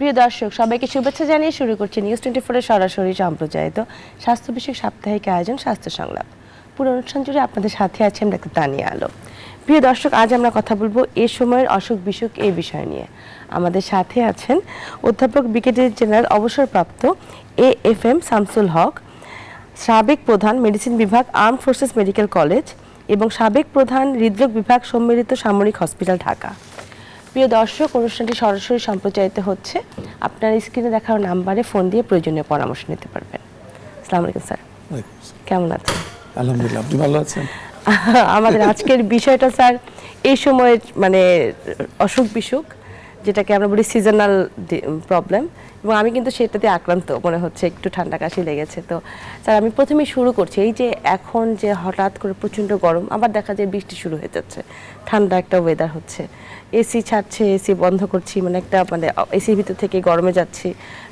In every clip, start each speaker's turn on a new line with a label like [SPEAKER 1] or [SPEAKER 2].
[SPEAKER 1] প্রিয় দর্শক সবাইকে শুভেচ্ছা জানিয়ে শুরু করছি নিউজ 24 এর সরাসরি সম্প্রচারিত স্বাস্থ্য বিষয়ক সাপ্তাহিক আয়োজন স্বাস্থ্য সংলাপ। পুরো অনুষ্ঠান জুড়ে আপনাদের সাথে আছেন ডাক্তার তানিয়া আলম। প্রিয় দর্শক, আজ আমরা কথা বলবো এ সময়ের অসুখ বিসুখ এই বিষয় নিয়ে। আমাদের সাথে আছেন অধ্যাপক ব্রিগেডিয়ার জেনারেল অবসরপ্রাপ্ত AFM শামসুল হক, সাবেক প্রধান মেডিসিন বিভাগ আর্মড ফোর্সেস মেডিকেল কলেজ এবং সাবেক প্রধান হৃদরোগ বিভাগ সম্মিলিত সামরিক হসপিটাল ঢাকা। প্রিয় দর্শক, অনুষ্ঠানটি সরাসরি সম্প্রচারিত হচ্ছে। আপনার স্ক্রিনে দেখার নাম্বারে ফোন দিয়ে প্রয়োজনীয় পরামর্শ নিতে পারবেন। আসসালামু আলাইকুম স্যার, কেমন আছেন?
[SPEAKER 2] আলহামদুলিল্লাহ, আপনি ভালো আছেন?
[SPEAKER 1] আমাদের আজকের বিষয়টা স্যার এই সময়ের মানে অসুখ বিসুখ, যেটাকে আমরা বলি সিজনাল প্রবলেম, এবং আমি কিন্তু সেটাতে আক্রান্ত মনে হচ্ছে, একটু ঠান্ডা কাশি লেগেছে। তো স্যার আমি প্রথমেই শুরু করছি, এই যে এখন যে হঠাৎ করে প্রচণ্ড গরম, আবার দেখা যায় বৃষ্টি শুরু হয়ে যাচ্ছে, ঠান্ডা একটা ওয়েদার হচ্ছে, এসি ছাড়ছে, এসি বন্ধ করছি, মানে একটা মানে এসির ভিতর থেকে গরমে যাচ্ছি,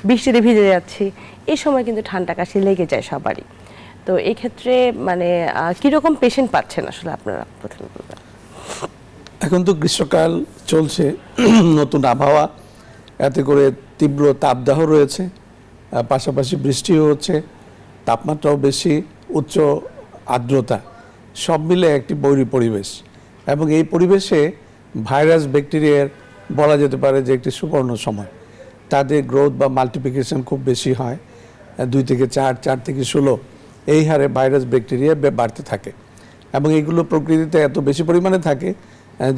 [SPEAKER 1] বৃষ্টিতে ভিজে যাচ্ছি, এই সময় কিন্তু ঠান্ডা কাশি লেগে যায় সবারই। তো এই ক্ষেত্রে মানে কীরকম পেশেন্ট পাচ্ছেন আসলে আপনারা প্রথমে বলবেন?
[SPEAKER 2] এখন তো গ্রীষ্মকাল চলছে, নতুন আবহাওয়া, এতে করে তীব্র তাপদাহ রয়েছে, পাশাপাশি বৃষ্টিও হচ্ছে, তাপমাত্রাও বেশি, উচ্চ আর্দ্রতা, সব মিলে একটি বৈরী পরিবেশ। এবং এই পরিবেশে ভাইরাস ব্যাকটেরিয়ার বলা যেতে পারে যে একটি সুবর্ণ সময়। তাদের গ্রোথ বা মাল্টিপ্লিকেশন খুব বেশি হয়, 2 থেকে 4, 4 থেকে 16 এই হারে ভাইরাস ব্যাকটেরিয়া বাড়তে থাকে। এবং এইগুলো প্রকৃতিতে এত বেশি পরিমাণে থাকে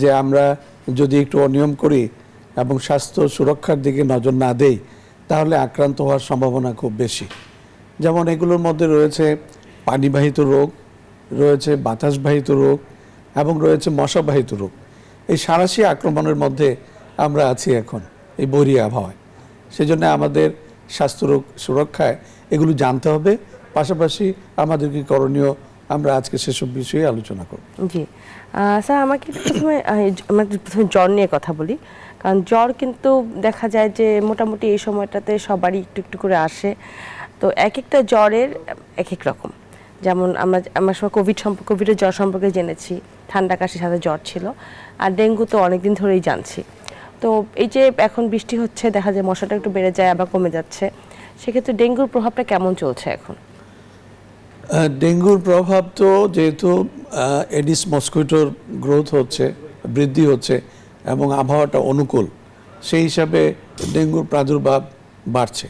[SPEAKER 2] যে আমরা যদি একটু অনিয়ম করি এবং স্বাস্থ্য সুরক্ষার দিকে নজর না দেই, তাহলে আক্রান্ত হওয়ার সম্ভাবনা খুব বেশি। যেমন এগুলোর মধ্যে রয়েছে পানিবাহিত রোগ, রয়েছে বাতাসবাহিত রোগ এবং রয়েছে মশাবাহিত রোগ। এই সাঁড়াশি আক্রমণের মধ্যে আমরা আছি এখন এই বৈরী আবহাওয়ায়। সেজন্য আমাদের স্বাস্থ্য রোগ সুরক্ষায় এগুলো জানতে হবে, পাশাপাশি আমাদের কি করণীয়, আমরা আজকে সেসব বিষয়ে আলোচনা করব।
[SPEAKER 1] জি স্যার, আমাকে প্রথমে জ্বর নিয়ে কথা বলি, কারণ জ্বর কিন্তু দেখা যায় যে মোটামুটি এই সময়টাতে সবারই একটু একটু করে আসে। তো এক একটা জ্বরের এক এক রকম, যেমন আমরা সময় কোভিডের জ্বর সম্পর্কে জেনেছি, ঠান্ডা কাশির সাথে জ্বর ছিল, আর ডেঙ্গু তো অনেকদিন ধরেই জানছি। তো এই যে এখন বৃষ্টি হচ্ছে, দেখা যায় মশাটা একটু বেড়ে যায় আবার কমে যাচ্ছে, সেক্ষেত্রে ডেঙ্গুর প্রভাবটা কেমন চলছে এখন?
[SPEAKER 2] ডেঙ্গুর প্রভাব তো যেহেতু এডিস মস্কিটোর গ্রোথ হচ্ছে, বৃদ্ধি হচ্ছে এবং আবহাওয়াটা অনুকূল, সেই হিসাবে ডেঙ্গুর প্রাদুর্ভাব বাড়ছে।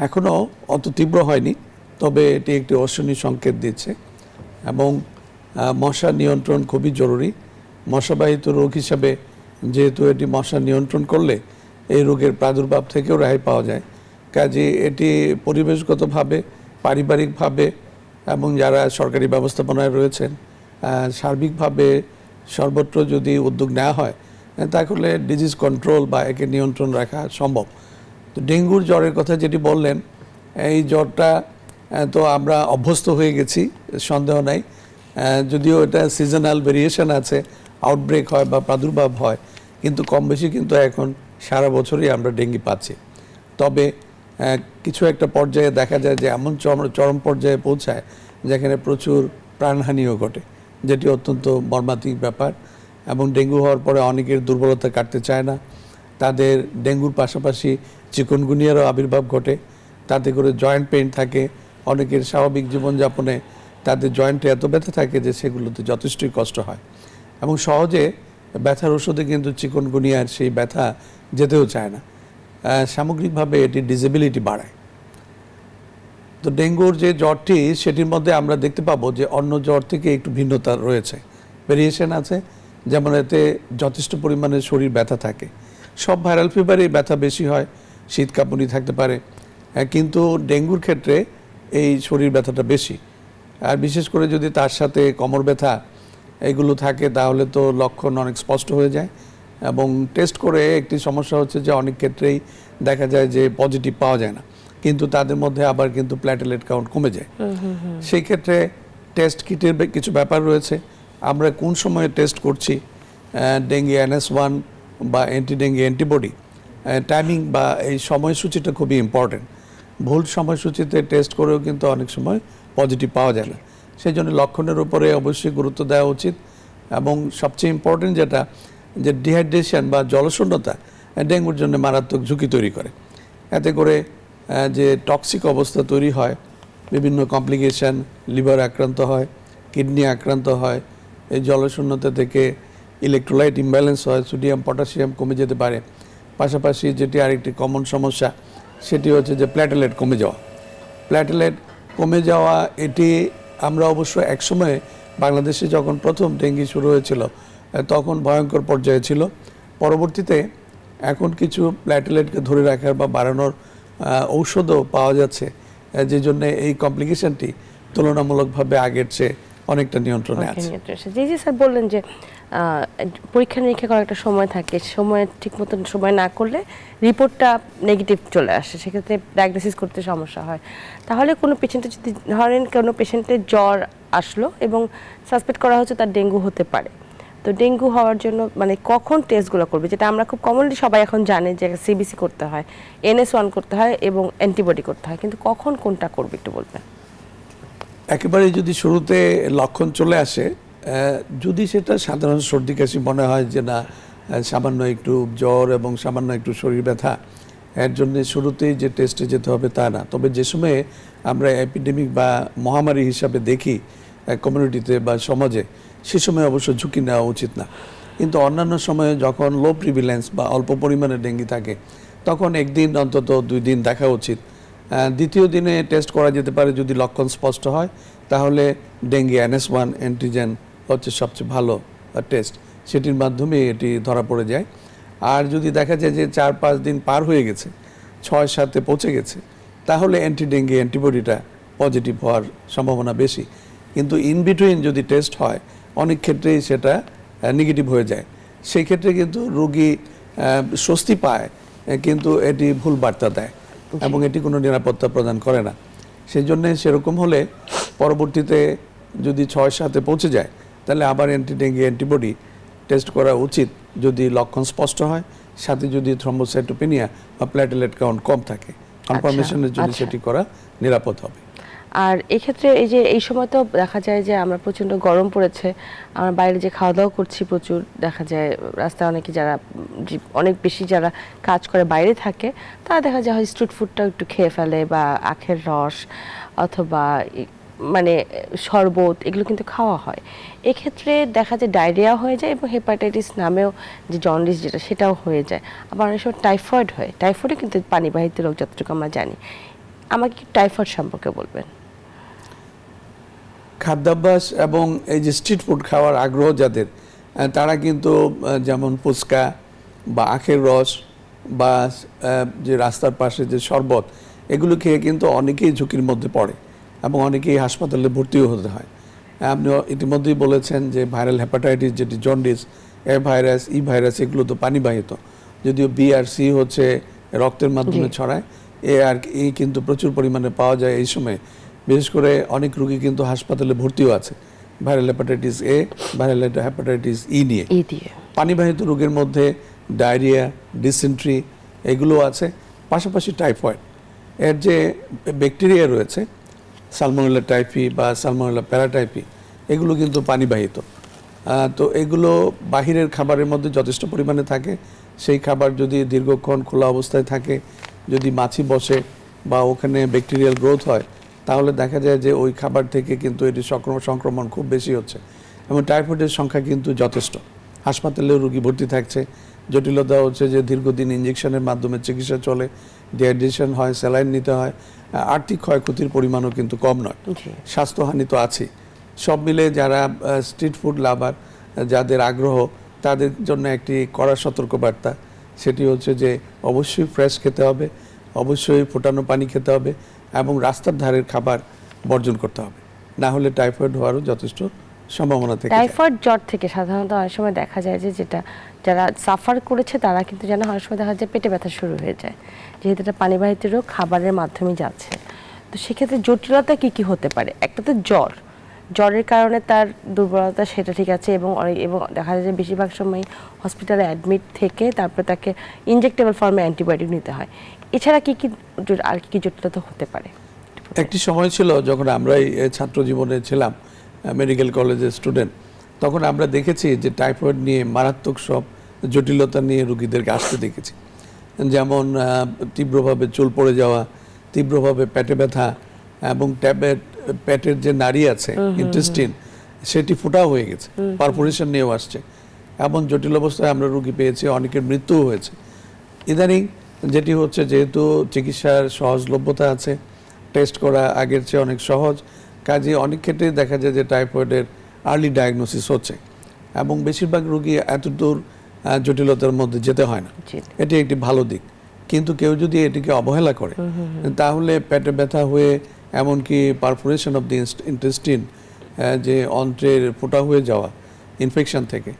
[SPEAKER 2] এখনও অত তীব্র হয়নি, তবে এটি একটি অশনি সংকেত দিচ্ছে। এবং মশা নিয়ন্ত্রণ খুবই জরুরি। মশাবাহিত রোগ হিসাবে যেহেতু এটি মশা নিয়ন্ত্রণ করলে এই রোগের প্রাদুর্ভাব থেকেও রেহাই পাওয়া যায়, কাজে এটি পরিবেশগতভাবে, পারিবারিকভাবে এবং যারা সরকারি ব্যবস্থাপনায় রয়েছেন সার্বিকভাবে সর্বত্র যদি উদ্যোগ নেওয়া হয়, তাহলে ডিজিজ কন্ট্রোল বা একে নিয়ন্ত্রণ রাখা সম্ভব। তো ডেঙ্গুর জ্বরের কথা যেটি বললেন, এই জ্বরটা তো আমরা অভ্যস্ত হয়ে গেছি, সন্দেহ নাই। যদিও এটা সিজনাল ভেরিয়েশন আছে, আউটব্রেক হয় বা প্রাদুর্ভাব হয়, কিন্তু কম বেশি কিন্তু এখন সারা বছরই আমরা ডেঙ্গি পাচ্ছি। তবে কিছু একটা পর্যায়ে দেখা যায় যে এমন চরম পর্যায়ে পৌঁছায় যেখানে প্রচুর প্রাণহানিও ঘটে, যেটি অত্যন্ত মর্মান্তিক ব্যাপার। এবং ডেঙ্গু হওয়ার পরে অনেকের দুর্বলতা কাটতে চায় না, তাদের ডেঙ্গুর পাশাপাশি চিকুনগুনিয়ারও আবির্ভাব ঘটে, তাতে করে জয়েন্ট পেইন থাকে, অনেকের স্বাভাবিক জীবনযাপনে তাদের জয়েন্টে এত ব্যথা থাকে যে সেগুলোতে যথেষ্টই কষ্ট হয়। এবং সহজে ব্যথার ওষুধে কিন্তু চিকুনগুনিয়ার সেই ব্যথা যেতেও চায় না, সামগ্রিকভাবে এটি ডিসেবিলিটি বাড়ায়। তো ডেঙ্গুর যে জ্বরটি, সেটির মধ্যে আমরা দেখতে পাবো যে অন্য জ্বর থেকে একটু ভিন্নতা রয়েছে, ভেরিয়েশন আছে। যেমন এতে যথেষ্ট পরিমাণে শরীর ব্যথা থাকে। সব ভাইরাল ফিভারেই ব্যথা বেশি হয়, শীত কাঁপুনি থাকতে পারে, কিন্তু ডেঙ্গুর ক্ষেত্রে এই শরীর ব্যথাটা বেশি। আর বিশেষ করে যদি তার সাথে কোমর ব্যথা এগুলো থাকে, তাহলে তো লক্ষণ অনেক স্পষ্ট হয়ে যায়। এবং টেস্ট করে একটি সমস্যা হচ্ছে যে অনেক ক্ষেত্রেই দেখা যায় যে পজিটিভ পাওয়া যায় না, কিন্তু তাদের মধ্যে আবার কিন্তু প্ল্যাটেলেট কাউন্ট কমে যায়। সেই ক্ষেত্রে টেস্ট কিটের কিছু ব্যাপার রয়েছে, আমরা কোন সময়ে টেস্ট করছি, ডেঙ্গি NS1 বা ডেঙ্গি অ্যান্টিবডি, টাইমিং বা এই সময়সূচিটা খুবই ইম্পর্টেন্ট। ভুল সময়সূচিতে টেস্ট করেও কিন্তু অনেক সময় পজিটিভ পাওয়া যায় না, সেই জন্য লক্ষণের উপরে অবশ্যই গুরুত্ব দেওয়া উচিত। এবং সবচেয়ে ইম্পর্টেন্ট যেটা, যে ডিহাইড্রেশন বা জলশূন্যতা ডেঙ্গুর জন্য মারাত্মক ঝুঁকি তৈরি করে। এতে করে যে টক্সিক অবস্থা তৈরি হয়, বিভিন্ন কমপ্লিকেশন, লিভার আক্রান্ত হয়, কিডনি আক্রান্ত হয়, এই জলশূন্যতা থেকে ইলেকট্রোলাইট ইমব্যালেন্স হয়, সোডিয়াম পটাশিয়াম কমে যেতে পারে। পাশাপাশি যেটি আরেকটি কমন সমস্যা সেটি হচ্ছে যে প্ল্যাটেলেট কমে যাওয়া। প্ল্যাটেলেট কমে যাওয়া এটি আমরা অবশ্য একসময়ে বাংলাদেশে যখন প্রথম ডেঙ্গি শুরু হয়েছিল তখন ভয়ঙ্কর পর্যায়ে ছিল। পরবর্তীতে এখন কিছু প্ল্যাটেলেটকে ধরে রাখার বা বাড়ানোর ঔষধও পাওয়া যাচ্ছে, যে জন্য এই কমপ্লিকেশনটি তুলনামূলকভাবে আগের চেয়ে অনেকটা নিয়ন্ত্রণে আছে।
[SPEAKER 1] জি জি স্যার, বললেন যে পরীক্ষা নিরীক্ষা করার একটা সময় থাকে, সময় ঠিক মতন সময় না করলে রিপোর্টটা নেগেটিভ চলে আসে, সেক্ষেত্রে ডায়াগনোসিস করতে সমস্যা হয়। তাহলে কোনো পেশেন্টের যদি ধরেন কোনো পেশেন্টের জ্বর আসলো এবং সাসপেক্ট করা হচ্ছে তার ডেঙ্গু হতে পারে, তো ডেঙ্গু হওয়ার জন্য মানে কখন টেস্টগুলো করবে, যেটা আমরা খুব কমনলি সবাই এখন জানে যে সিবিসি করতে হয়, NS1 করতে হয় এবং অ্যান্টিবডি করতে হয়, কিন্তু কখন কোনটা করবে একটু বলবেন?
[SPEAKER 2] একেবারে যদি শুরুতে লক্ষণ চলে আসে, যদি সেটা সাধারণ সর্দি কাশি মনে হয় যে না সামান্য একটু জ্বর এবং সামান্য একটু শরীর ব্যথা, এর জন্য শুরুতেই যে টেস্টে যেতে হবে তা না। তবে যে সময়ে আমরা এপিডেমিক বা মহামারী হিসাবে দেখি কমিউনিটিতে বা সমাজে, সে সময় অবশ্য ঝুঁকি নেওয়া উচিত না। কিন্তু অন্যান্য সময়ে যখন লো প্রিভিলেন্স বা অল্প পরিমাণে ডেঙ্গি থাকে তখন একদিন অন্তত 2 দিন দেখা উচিত। দ্বিতীয় দিনে টেস্ট করা যেতে পারে যদি লক্ষণ স্পষ্ট হয়, তাহলে ডেঙ্গি NS1 অ্যান্টিজেন হচ্ছে সবচেয়ে ভালো টেস্ট, সেটির মাধ্যমে এটি ধরা পড়ে যায়। আর যদি দেখা যায় যে 4-5 দিন পার হয়ে গেছে, 6-7-এ পৌঁছে গেছে, তাহলে অ্যান্টি ডেঙ্গি অ্যান্টিবডিটা পজিটিভ হওয়ার সম্ভাবনা বেশি। কিন্তু ইন বিটুইন যদি টেস্ট হয় অনেক ক্ষেত্রেই সেটা নেগেটিভ হয়ে যায়। সেই ক্ষেত্রে কিন্তু রোগী স্বস্তি পায়, কিন্তু এটি ভুল বার্তা দেয় এবং এটি কোনো নিরাপত্তা প্রদান করে না। সেই জন্যে সেরকম হলে পরবর্তীতে যদি 6-7-এ পৌঁছে যায় তাহলে আবার অ্যান্টি ডেঙ্গি অ্যান্টিবডি টেস্ট করা উচিত যদি লক্ষণ স্পষ্ট হয়, সাথে যদি থ্রম্বোসাইটোপেনিয়া বা প্ল্যাটেলেট কাউন্ট কম থাকে। কনফার্মেশনের জন্য সেটি করা নিরাপদ হবে।
[SPEAKER 1] আর এক্ষেত্রে এই যে এই সময় তো দেখা যায় যে আমরা প্রচণ্ড গরম পড়েছে, আমরা বাইরে যে খাওয়া দাওয়া করছি প্রচুর, দেখা যায় রাস্তায় অনেকে যারা অনেক বেশি যারা কাজ করে বাইরে থাকে তারা দেখা যায় হয় স্ট্রিট ফুডটা একটু খেয়ে ফেলে, বা আখের রস অথবা মানে শরবত এগুলো কিন্তু খাওয়া হয়। এক্ষেত্রে দেখা যায় ডায়রিয়া হয়ে যায় এবং হেপাটাইটিস নামেও যে জন্ডিস যেটা সেটাও হয়ে যায়। আবার অনেক সময় টাইফয়েড হয়, টাইফয়েডও কিন্তু পানিবাহিত রোগ যতটুকু আমরা জানি। আমাকে কি টাইফয়েড সম্পর্কে বলবেন?
[SPEAKER 2] খাদ্যাভ্যাস এবং এই যে স্ট্রিট ফুড খাওয়ার আগ্রহ যাদের, তারা কিন্তু যেমন ফুচকা বা আখের রস বা যে রাস্তার পাশে যে শরবত, এগুলো খেয়ে কিন্তু অনেকেই ঝুঁকির মধ্যে পড়ে এবং অনেকেই হাসপাতালে ভর্তিও হতে হয়। আপনি ইতিমধ্যেই বলেছেন যে ভাইরাল হেপাটাইটিস যেটি জন্ডিস, এ ভাইরাস, ই ভাইরাস, এগুলো তো পানিবাহিত, যদিও বি আর সি হচ্ছে রক্তের মাধ্যমে ছড়ায়, এ আর ই কিন্তু প্রচুর পরিমাণে পাওয়া যায় এই সময়। বিশেষ করে অনেক রোগী কিন্তু হাসপাতালে ভর্তিও আছে viral hepatitis A, viral hepatitis E নিয়ে। পানিবাহিত রোগের মধ্যে ডায়রিয়া, ডিসেন্ট্রি এগুলো আছে, পাশাপাশি টাইফয়েড। এর যে ব্যাকটেরিয়া রয়েছে সালমোনেলা টাইফি বা সালমোনেলা প্যারাটাইফি, এগুলো কিন্তু পানিবাহিত। তো এগুলো বাহিরের খাবারের মধ্যে যথেষ্ট পরিমাণে থাকে। সেই খাবার যদি দীর্ঘক্ষণ খোলা অবস্থায় থাকে, যদি মাছি বসে বা ওখানে ব্যাকটেরিয়াল গ্রোথ হয়, তাহলে দেখা যায় যে ওই খাবার থেকে কিন্তু এটি সংক্রমণ খুব বেশি হচ্ছে এবং টাইফয়েডের সংখ্যা কিন্তু যথেষ্ট। হাসপাতালেও রোগী ভর্তি থাকছে। জটিলতা হচ্ছে যে দীর্ঘদিন ইঞ্জেকশনের মাধ্যমে চিকিৎসা চলে, ডিহাইড্রেশন হয়, স্যালাইন নিতে হয়, আর্থিক ক্ষয়ক্ষতির পরিমাণও কিন্তু কম নয়, স্বাস্থ্যহানি তো আছেই। সব মিলে যারা স্ট্রিট ফুড লাভার, যাদের আগ্রহ, তাদের জন্য একটি কড়া সতর্কবার্তা, সেটি হচ্ছে যে অবশ্যই ফ্রেশ খেতে হবে, অবশ্যই ফোটানো পানি খেতে হবে এবং রাস্তার ধারের খাবার বর্জন করতে হবে, না হলে টাইফয়েড হওয়ারও যথেষ্ট সম্ভাবনা থেকে যায়।
[SPEAKER 1] টাইফয়েড জ্বর থেকে সাধারণত অনেক সময় দেখা যায় যে যেটা যারা সাফার করেছে তারা কিন্তু যেন অনেক সময় দেখা যায় পেটে ব্যথা শুরু হয়ে যায়, যেহেতু এটা পানিবাহিত রোগ, খাবারের মাধ্যমে যাচ্ছে। তো সেক্ষেত্রে জটিলতা কি কি হতে পারে? একটা তো জ্বর, জ্বরের কারণে তার দুর্বলতা সেটা ঠিক আছে, এবং দেখা যায় যে বেশিরভাগ সময় হসপিটালে অ্যাডমিট থেকে তারপরে তাকে ইনজেক্টেবল ফর্মে অ্যান্টিবায়োটিক নিতে হয়। এছাড়া কি কি আর কি জটিলতা হতে পারে?
[SPEAKER 2] একটি সময় ছিল যখন আমরাই ছাত্র জীবনে ছিলাম, মেডিকেল কলেজের স্টুডেন্ট, তখন আমরা দেখেছি যে টাইফয়েড নিয়ে মারাত্মক সব জটিলতা নিয়ে রোগীদেরকে আসতে দেখেছি। যেমন তীব্রভাবে চুল পড়ে যাওয়া, তীব্রভাবে পেটে ব্যথা, এবং পেটের যে নাড়ি আছে ইন্টেস্টিন সেটি ফোঁটা হয়ে গেছে, পারফোরেশন নিয়েও আসছে। এমন জটিল অবস্থায় আমরা রোগী পেয়েছি, অনেকের মৃত্যুও হয়েছে। ইদানিং যেটি হচ্ছে, যেহেতু চিকিৎসার সহজলভ্যতা আছে, টেস্ট করা আগের চেয়ে অনেক সহজ, কাজে অনেক ক্ষেত্রে দেখা যায় যে টাইফয়েডের আর্লি ডায়াগনোসিস হচ্ছে এবং বেশিরভাগ রোগী এতদূর জটিলতার মধ্যে যেতে হয় না। এটি একটি ভালো দিক। কিন্তু কেউ যদি এটিকে অবহেলা করে তাহলে পেটে ব্যথা হয়ে এমনকি পারফোরেশন অফ দি ইন্টেস্টিন, যে অন্ত্রের ফোঁটা হয়ে যাওয়া ইনফেকশন থেকে,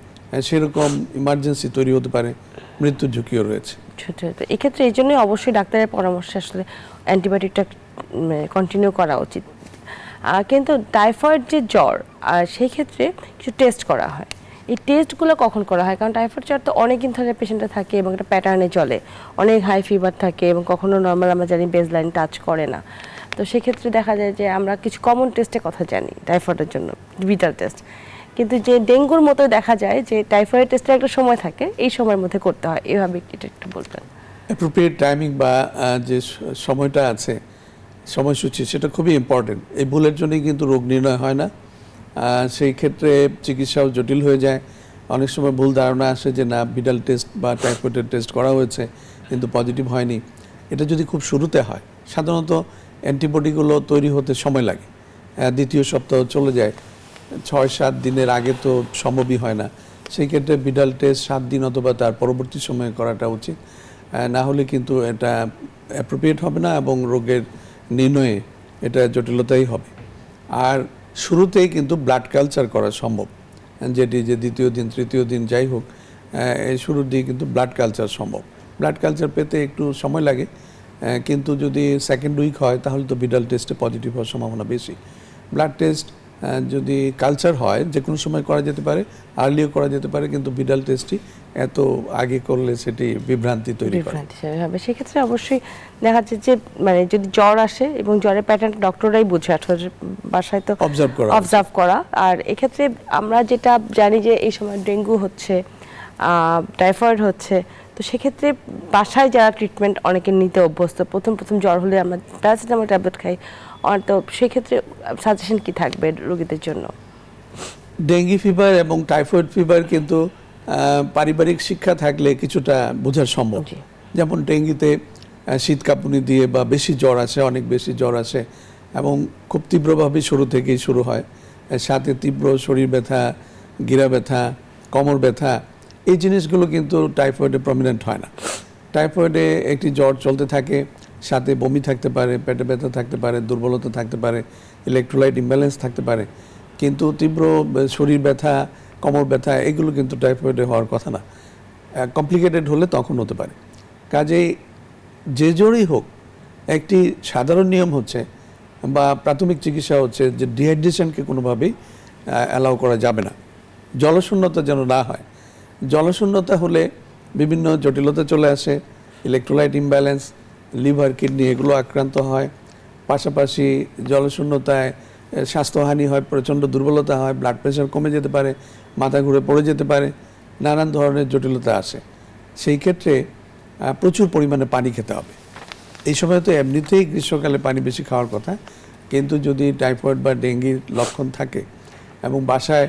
[SPEAKER 2] সেরকম ইমার্জেন্সি তৈরি হতে পারে, মৃত্যুর ঝুঁকিও রয়েছে।
[SPEAKER 1] এক্ষেত্রে এই জন্যই অবশ্যই ডাক্তারের পরামর্শে আসলে অ্যান্টিবায়োটিকটা কন্টিনিউ করা উচিত। কিন্তু টাইফয়েড যে জ্বর, সেই ক্ষেত্রে কিছু টেস্ট করা হয়। এই টেস্টগুলো কখন করা হয়? কারণ টাইফয়েড জ্বর তো অনেক দিন ধরে পেশেন্টরা থাকে এবং একটা প্যাটার্নে চলে, অনেক হাই ফিভার থাকে এবং কখনো নর্মাল আমরা জানি বেস লাইন টাচ করে না। তো সেক্ষেত্রে দেখা যায় যে আমরা কিছু কমন টেস্টের কথা জানি টাইফয়েডের জন্য, ভিটাল টেস্ট, কিন্তু যে ডেঙ্গুর মতো দেখা যায় যে টাইফয়েড টেস্টের একটা সময় থাকে, এই সময়ের মধ্যে করতে হয়, এভাবে এটা একটু বলবেন।
[SPEAKER 2] অ্যাপ্রোপ্রিয়েট টাইমিং বা যে সময়টা আছে, সময়সূচি, সেটা খুবই ইম্পর্টেন্ট। এই ভুলের জন্যই কিন্তু রোগ নির্ণয় হয় না, সেই ক্ষেত্রে চিকিৎসাও জটিল হয়ে যায়। অনেক সময় ভুল ধারণা আসে যে না, ভিটাল টেস্ট বা টাইফয়েডের টেস্ট করা হয়েছে কিন্তু পজিটিভ হয়নি। এটা যদি খুব শুরুতে হয়, সাধারণত অ্যান্টিবডিগুলো তৈরি হতে সময় লাগে, দ্বিতীয় সপ্তাহ চলে যায়, 6-7 দিনের আগে তো সম্ভবই হয় না। সেই ক্ষেত্রে ভিটাল টেস্ট 7 দিন অথবা তার পরবর্তী সময়ে করাটা উচিত, না হলে কিন্তু এটা অ্যাপ্রোপ্রিয়েট হবে না এবং রোগের নির্ণয়ে এটা জটিলতাই হবে। আর শুরুতেই কিন্তু ব্লাড কালচার করা সম্ভব, যেটি যে দ্বিতীয় দিন, তৃতীয় দিন যাই হোক, এই শুরুর দিকে কিন্তু ব্লাড কালচার সম্ভব। ব্লাড কালচার পেতে একটু সময় লাগে, কিন্তু যদি সেকেন্ড উইক হয় তাহলে তো ভিটাল টেস্টে পজিটিভ হওয়ার সম্ভাবনা বেশি। ব্লাড টেস্ট যদি কালচার হয় যে কোনো সময় করা যেতে পারে, আর্লিও করা যেতে পারে, কিন্তু ভিটাল টেস্টটি এত আগে করলে সেটি বিভ্রান্তি তৈরি করে।
[SPEAKER 1] সেক্ষেত্রে অবশ্যই দেখা যাচ্ছে যে মানে যদি জ্বর আসে এবং জ্বরের প্যাটার্ন ডক্টররাই বুঝে, আসলে বাসায় তো অবজার্ভ করা। আর এক্ষেত্রে আমরা যেটা জানি যে এই সময় ডেঙ্গু হচ্ছে, টাইফয়েড হচ্ছে, তো সেক্ষেত্রে বাসায় যারা ট্রিটমেন্ট অনেকে নিতে অভ্যস্ত, প্রথম জ্বর হলে আমরা প্যারাসিটামল ট্যাবলেট খাই, তো সেক্ষেত্রে সাজেশন কি থাকবে রোগীদের জন্য?
[SPEAKER 2] ডেঙ্গি ফিভার এবং টাইফয়েড ফিভার কিন্তু পারিবারিক শিক্ষা থাকলে কিছুটা বোঝা সম্ভব। যেমন ডেঙ্গিতে শীত কাঁপুনি দিয়ে বা বেশি জ্বর আসে, অনেক বেশি জ্বর আসে এবং খুব তীব্রভাবে শুরু থেকেই শুরু হয়, সাথে তীব্র শরীর ব্যথা, গিরা ব্যথা, কোমর ব্যথা, এই জিনিসগুলো কিন্তু টাইফয়েডে প্রমিনেন্ট হয় না। টাইফয়েডে একটি জ্বর চলতে থাকে, সাথে বমি থাকতে পারে, পেটে ব্যথা থাকতে পারে, দুর্বলতা থাকতে পারে, ইলেকট্রোলাইট ইমব্যালেন্স থাকতে পারে, কিন্তু তীব্র শরীর ব্যথা, কোমর ব্যথা এগুলো কিন্তু টাইফয়েডে হওয়ার কথা না। কমপ্লিকেটেড হলে তখন হতে পারে। কাজেই যে জ্বরই হোক, একটি সাধারণ নিয়ম হচ্ছে বা প্রাথমিক চিকিৎসা হচ্ছে যে ডিহাইড্রেশনকে কোনোভাবেই অ্যালাউ করা যাবে না, জলশূন্যতা যেন না হয়। জলশূন্যতা হলে বিভিন্ন জটিলতা চলে আসে, ইলেকট্রোলাইট ইমব্যালেন্স, লিভার, কিডনি এগুলো আক্রান্ত হয়। পাশাপাশি জলশূন্যতায় স্বাস্থ্যহানি হয়, প্রচণ্ড দুর্বলতা হয়, ব্লাড প্রেশার কমে যেতে পারে, মাথা ঘুরে পড়ে যেতে পারে, নানান ধরনের জটিলতা আসে। সেই ক্ষেত্রে প্রচুর পরিমাণে পানি খেতে হবে। এই সময় তো এমনিতেই গ্রীষ্মকালে পানি বেশি খাওয়ার কথা, কিন্তু যদি টাইফয়েড বা ডেঙ্গির লক্ষণ থাকে এবং বাসায়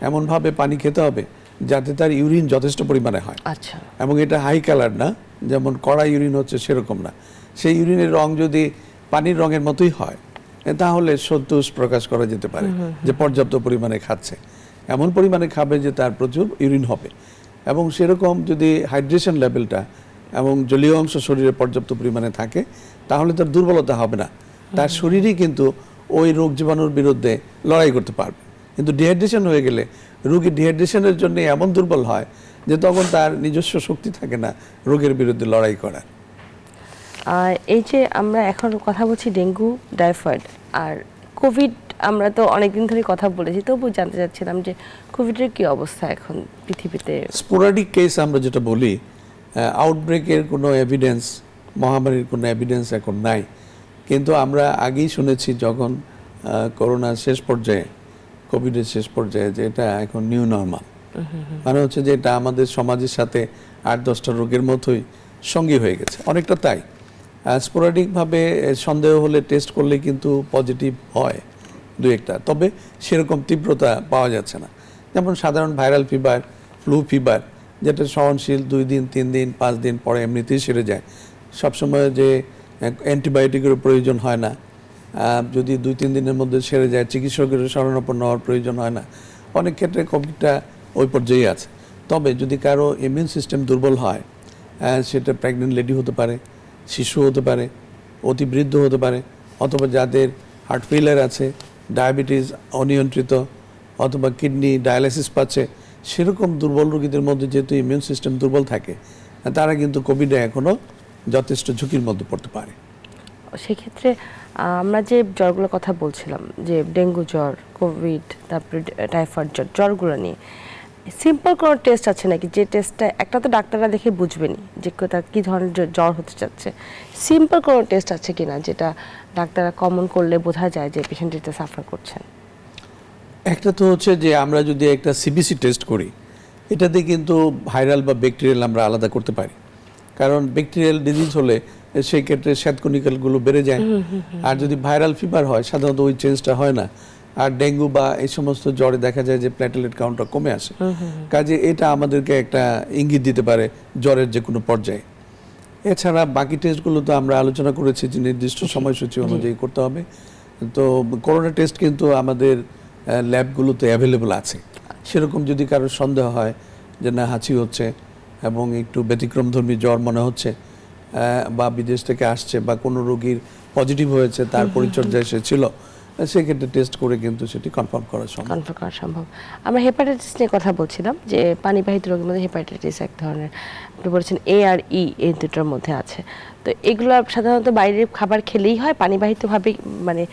[SPEAKER 2] এমনভাবে পানি খেতে হবে যাতে তার ইউরিন যথেষ্ট পরিমাণে হয়।
[SPEAKER 1] আচ্ছা।
[SPEAKER 2] এবং এটা হাই কালার না, যেমন কড়া ইউরিন হচ্ছে সেরকম না। সেই ইউরিনের রং যদি পানির রঙের মতোই হয় তাহলে সন্তোষ প্রকাশ করা যেতে পারে যে পর্যাপ্ত পরিমাণে খাচ্ছে। এমন পরিমাণে খাবে যে তার প্রচুর ইউরিন হবে, এবং সেরকম যদি হাইড্রেশন লেভেলটা এবং জলীয় অংশ শরীরে পর্যাপ্ত পরিমাণে থাকে তাহলে তার দুর্বলতা হবে না, তার শরীরই কিন্তু ওই রোগ জীবাণুর বিরুদ্ধে লড়াই করতে পারবে। কিন্তু ডিহাইড্রেশন হয়ে গেলে রোগী ডিহাইড্রেশনের জন্য এমন দুর্বল হয় যে তখন তার নিজস্ব শক্তি থাকে না রোগের বিরুদ্ধে লড়াই করার।
[SPEAKER 1] এই যে আমরা এখন কথা বলছি ডেঙ্গু, টাইফয়েড আর কোভিড, আমরা তো অনেকদিন ধরে কথা বলেছি, তবু জানতে চাচ্ছিলাম যে কোভিডের কি অবস্থা এখন পৃথিবীতে?
[SPEAKER 2] স্পোরাডিক কেস আমরা যেটা বলি, আউটব্রেকের কোনো এভিডেন্স, মহামারীর কোনো এভিডেন্স এখন নাই। কিন্তু আমরা আগেই শুনেছি যখন করোনার শেষ পর্যায়ে, কোভিডের শেষ পর্যায়ে, যে এটা এখন নিউ নর্মাল। মানে হচ্ছে যে এটা আমাদের সমাজের সাথে 8-10টা রোগের মতোই সঙ্গী হয়ে গেছে, অনেকটা তাই। স্পোরাডিকভাবে সন্দেহ হলে টেস্ট করলে কিন্তু পজিটিভ হয় দু একটা, তবে সেরকম তীব্রতা পাওয়া যাচ্ছে না। যেমন সাধারণ ভাইরাল ফিভার, ফ্লু ফিভার, যেটা সহনশীল 2 দিন 3 দিন 5 দিন পরে এমনিতেই সেরে যায়, সবসময় যে অ্যান্টিবায়োটিকের প্রয়োজন হয় না, যদি 2-3 দিনের মধ্যে সেরে যায় চিকিৎসকের শরণাপন্ন হওয়ার প্রয়োজন হয় না। অনেক ক্ষেত্রে কোভিডটা ওই পর্যায়ে আছে। তবে যদি কারো ইমিউন সিস্টেম দুর্বল হয়, সেটা প্রেগনেন্ট লেডি হতে পারে, শিশু হতে পারে, অতি বৃদ্ধ হতে পারে, অথবা যাদের হার্ট ফেলিয়ার আছে, ডায়াবেটিস অনিয়ন্ত্রিত, অথবা কিডনি ডায়ালাইসিস পাচ্ছে, সেরকম দুর্বল রোগীদের মধ্যে যেহেতু ইমিউন সিস্টেম দুর্বল থাকে, তারা কিন্তু কোভিডে এখনও যথেষ্ট ঝুঁকির মধ্যে পড়তে পারে।
[SPEAKER 1] সেক্ষেত্রে আমরা যে জ্বরগুলোর কথা বলছিলাম, যে ডেঙ্গু জ্বর, কোভিড, তারপরে টাইফয়েড জ্বর, জ্বরগুলো নিয়ে সিম্পল কোনো টেস্ট আছে নাকি, যে টেস্টটা একটা তো ডাক্তাররা দেখে বুঝবেনি যে তার কী ধরনের জ্বর হতে চাচ্ছে, সিম্পল কোনো টেস্ট আছে কিনা যেটা ডাক্তাররা কমন করলে বোঝা যায় যে পেশেন্ট এটা সাফার করছেন?
[SPEAKER 2] একটা তো হচ্ছে যে আমরা যদি একটা সিবিসি টেস্ট করি, এটাতে কিন্তু ভাইরাল বা ব্যাকটেরিয়াল আমরা আলাদা করতে পারি। কারণ ব্যাকটেরিয়াল ডিজিজ হলে সেই ক্ষেত্রে শ্বেতকণিকাগুলো বেড়ে যায়, আর যদি ভাইরাল ফিভার হয় সাধারণত ওই চেঞ্জটা হয় না। আর ডেঙ্গু বা এই সমস্ত জ্বরে দেখা যায় যে প্ল্যাটেলেট কাউন্টটা কমে আসে। কাজে এটা আমাদেরকে একটা ইঙ্গিত দিতে পারে জ্বরের যে কোনো পর্যায়ে। এছাড়া বাকি টেস্টগুলো তো আমরা আলোচনা করেছি যে নির্দিষ্ট সময়সূচি অনুযায়ী করতে হবে। তো করোনা টেস্ট কিন্তু আমাদের ল্যাবগুলোতে অ্যাভেলেবল আছে। সেরকম যদি কারোর সন্দেহ হয় যে না হাঁচি হচ্ছে এবং একটু ব্যতিক্রমধর্মী জ্বর মনে হচ্ছে, বা বিদেশ থেকে আসছে, বা কোনো রোগীর পজিটিভ হয়েছে, তার পরিচর্যায় সে ছিল, সেক্ষেত্রে টেস্ট করে কিন্তু সেটি কনফার্ম করা সম্ভব।
[SPEAKER 1] আমরা হেপাটাইটিস নিয়ে কথা বলছিলাম, যে পানিবাহিত রোগের মধ্যে হেপাটাইটিস এক ধরনের, আপনি বলেছেন এ আর ই, এই দুটোর মধ্যে আছে। তো এগুলো সাধারণত বাইরের খাবার খেলেই হয়, পানিবাহিতভাবে, মানে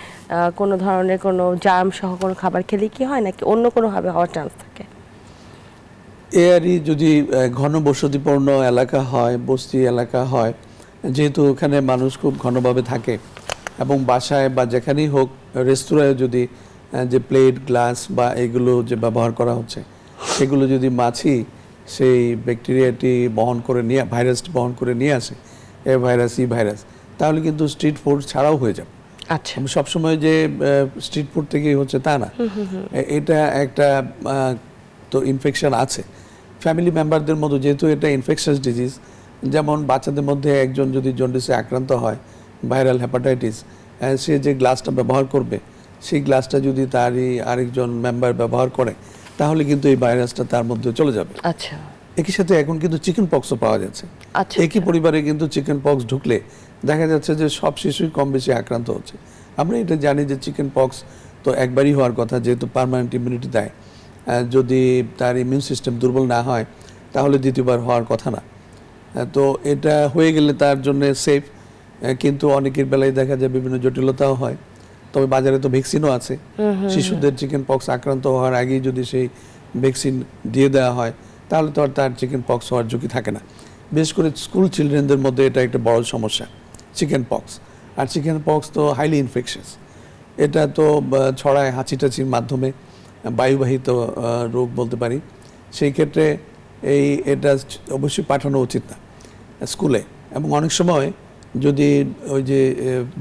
[SPEAKER 1] কোনো ধরনের কোনো জার্ম সহ কোনো খাবার খেলেই কি হয়, নাকি অন্য কোনোভাবে হওয়ার চান্স থাকে?
[SPEAKER 2] এআরই যদি ঘন বসতিপূর্ণ এলাকা হয়, বস্তি এলাকা হয়, যেহেতু ওখানে মানুষ খুব ঘনভাবে থাকে, এবং বাসায় বা যেখানেই হোক, রেস্তোরাঁয় যদি যে প্লেট গ্লাস বা এগুলো যে ব্যবহার করা হচ্ছে, সেগুলো যদি মাছি সেই ব্যাকটেরিয়াটি বহন করে নিয়ে, ভাইরাসটি বহন করে নিয়ে আসে, এ ভাইরাস ই ভাইরাস, তাহলে কিন্তু স্ট্রিট ফুড ছাড়াও হয়ে যাবে।
[SPEAKER 1] আচ্ছা,
[SPEAKER 2] সবসময় যে স্ট্রিট ফুড থেকেই হচ্ছে তা না, এটা একটা তো ইনফেকশন আছে ফ্যামিলি মেম্বারদের মধ্যে, যেহেতু এটা ইনফেকশাস ডিজিজ। যেমন বাচ্চাদের মধ্যে একজন যদি জন্ডিসে আক্রান্ত হয়, ভাইরাল হেপাটাইটিস, সে যে গ্লাসটা ব্যবহার করবে, সেই গ্লাসটা যদি তারই আরেকজন মেম্বার ব্যবহার করে, তাহলে কিন্তু এই ভাইরাসটা তার মধ্যে চলে যাবে।
[SPEAKER 1] আচ্ছা,
[SPEAKER 2] একই সাথে এখন কিন্তু চিকেন পক্সও পাওয়া যাচ্ছে।
[SPEAKER 1] আচ্ছা,
[SPEAKER 2] একই পরিবারে কিন্তু চিকেন পক্স ঢুকলে দেখা যাচ্ছে যে সব শিশুই কম বেশি আক্রান্ত হচ্ছে। আমরা এটা জানি যে চিকেন পক্স তো একবারই হওয়ার কথা, যেহেতু পার্মানেন্ট ইমিউনিটি দেয়। যদি তার ইমিউন সিস্টেম দুর্বল না হয়, তাহলে দ্বিতীয়বার হওয়ার কথা না। তো এটা হয়ে গেলে তার জন্য সেফ, কিন্তু অনেকের বেলায় দেখা যায় বিভিন্ন জটিলতাও হয়। তবে বাজারে তো ভ্যাকসিনও আছে। শিশুদের চিকেন পক্স আক্রান্ত হওয়ার আগেই যদি সেই ভ্যাকসিন দিয়ে দেওয়া হয়, তাহলে তো আর তার চিকেন পক্স হওয়ার ঝুঁকি থাকে না। বিশেষ করে স্কুল চিলড্রেনদের মধ্যে এটা একটা বড় সমস্যা, চিকেন পক্স। আর চিকেন পক্স তো হাইলি ইনফেকশাস, এটা তো ছড়ায় হাঁচি টাচির মাধ্যমে, বায়ুবাহিত রোগ বলতে পারি। সেই ক্ষেত্রে এটা অবশ্যই পাঠানো উচিত না স্কুলে। এবং অনেক সময় যদি ওই যে